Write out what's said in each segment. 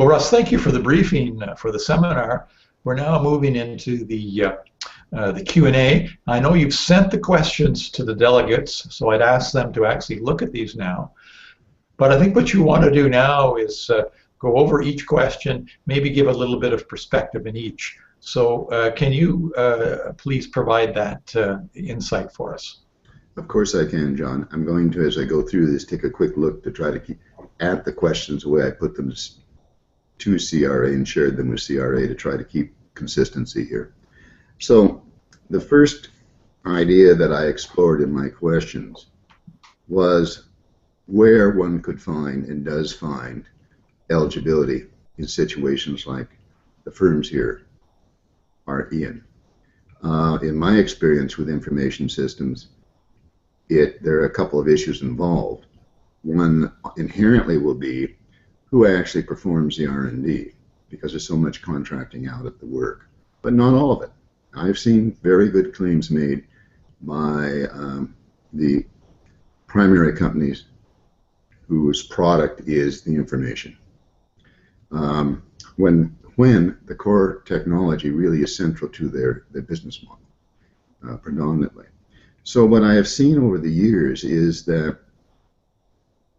Well, Russ, thank you for the briefing for the seminar. We're now moving into the Q&A. I know you've sent the questions to the delegates, so I'd ask them to actually look at these now. But I think what you want to do now is go over each question, maybe give a little bit of perspective in each. So can you please provide that insight for us? Of course I can, John. I'm going to, as I go through this, take a quick look to try to keep at the questions the way I put them to CRA and shared them with CRA to try to keep consistency here. So the first idea that I explored in my questions was where one could find and does find eligibility in situations like the firms here are in. In my experience with information systems, there are a couple of issues involved. One inherently will be who actually performs the R&D, because there's so much contracting out at the work, but not all of it. I've seen very good claims made by the primary companies whose product is the information. When the core technology really is central to their business model, predominantly. So what I have seen over the years is that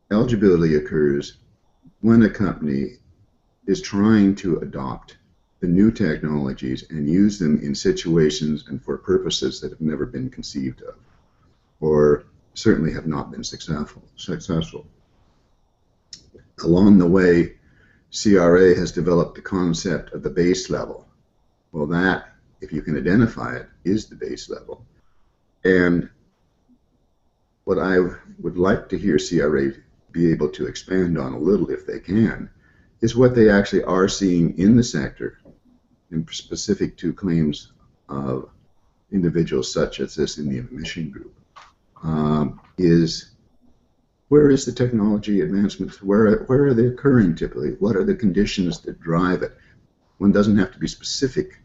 eligibility occurs when a company is trying to adopt the new technologies and use them in situations and for purposes that have never been conceived of, or certainly have not been successful. Along the way, CRA has developed the concept of the base level. Well, that, if you can identify it, is the base level. And what I would like to hear CRA be able to expand on a little, if they can, is what they actually are seeing in the sector, and specific to claims of individuals such as this in the emission group, is where is the technology advancements? Where are they occurring typically? What are the conditions that drive it? One doesn't have to be specific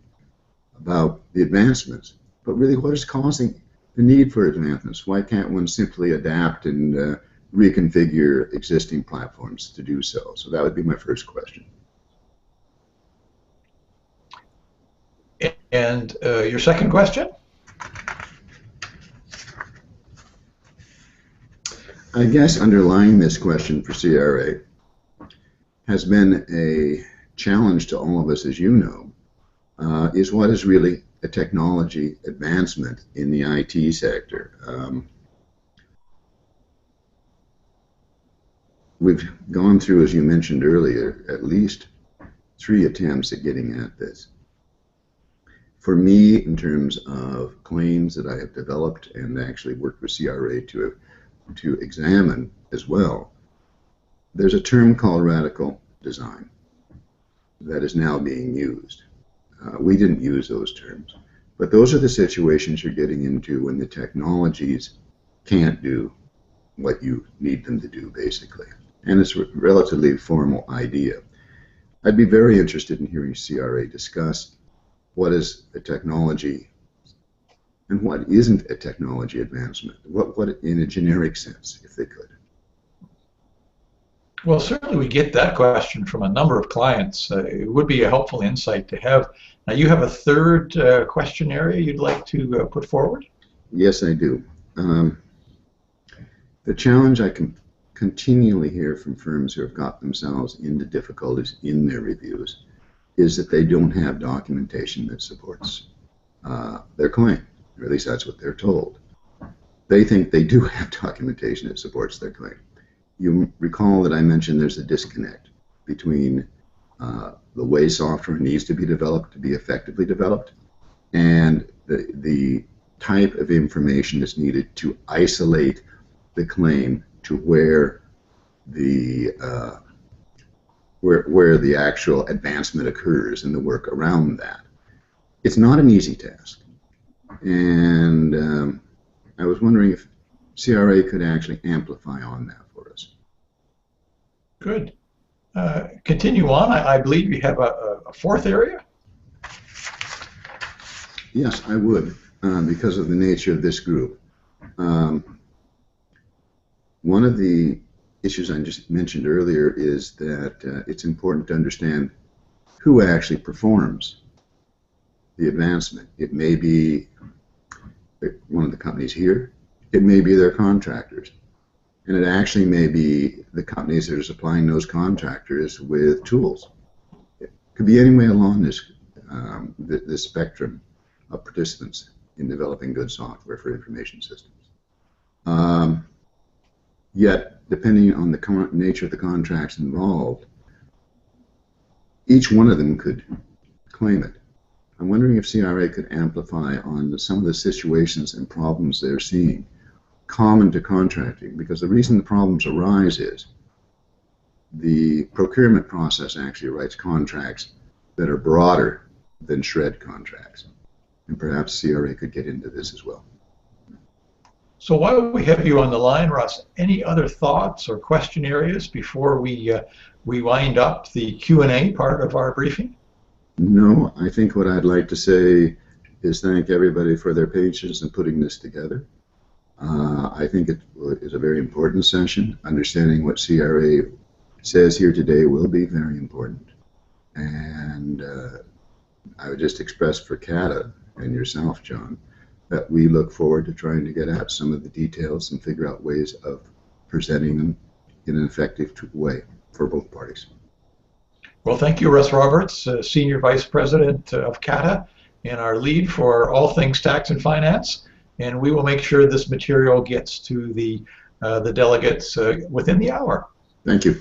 about the advancements, but really what is causing the need for advancements? Why can't one simply adapt and reconfigure existing platforms to do so? So that would be my first question. And your second question? I guess underlying this question for CRA has been a challenge to all of us, as you know, is what is really a technology advancement in the IT sector. We've gone through, as you mentioned earlier, at least 3 attempts at getting at this. For me, in terms of claims that I have developed and actually worked with CRA to examine as well, there's a term called radical design that is now being used. We didn't use those terms, but those are the situations you're getting into when the technologies can't do what you need them to do, basically. And it's a relatively formal idea. I'd be very interested in hearing CRA discuss what is a technology and what isn't a technology advancement, what in a generic sense, if they could. Well, certainly we get that question from a number of clients. It would be a helpful insight to have. Now, you have a third question area you'd like to put forward? Yes, I do. The challenge I can continually hear from firms who have got themselves into difficulties in their reviews is that they don't have documentation that supports their claim, or at least that's what they're told. They think they do have documentation that supports their claim. You recall that I mentioned there's a disconnect between the way software needs to be developed to be effectively developed and the type of information that's needed to isolate the claim to where the actual advancement occurs and the work around that. It's not an easy task, and I was wondering if CRA could actually amplify on that for us. Good. Continue on. I believe you have a fourth area? Yes, I would, because of the nature of this group. One of the issues I just mentioned earlier is that it's important to understand who actually performs the advancement. It may be one of the companies here, it may be their contractors, and it actually may be the companies that are supplying those contractors with tools. It could be any way along this spectrum of participants in developing good software for information systems. Yet, depending on the nature of the contracts involved, each one of them could claim it. I'm wondering if CRA could amplify on some of the situations and problems they're seeing common to contracting, because the reason the problems arise is the procurement process actually writes contracts that are broader than SR&ED contracts. And perhaps CRA could get into this as well. So while we have you on the line, Russ, any other thoughts or question areas before we wind up the Q&A part of our briefing? No, I think what I'd like to say is thank everybody for their patience in putting this together. I think it is a very important session. Understanding what CRA says here today will be very important. And I would just express for CATA and yourself, John, that we look forward to trying to get at some of the details and figure out ways of presenting them in an effective way for both parties. Well, thank you, Russ Roberts, Senior Vice President of CATA and our lead for all things tax and finance. And we will make sure this material gets to the delegates within the hour. Thank you.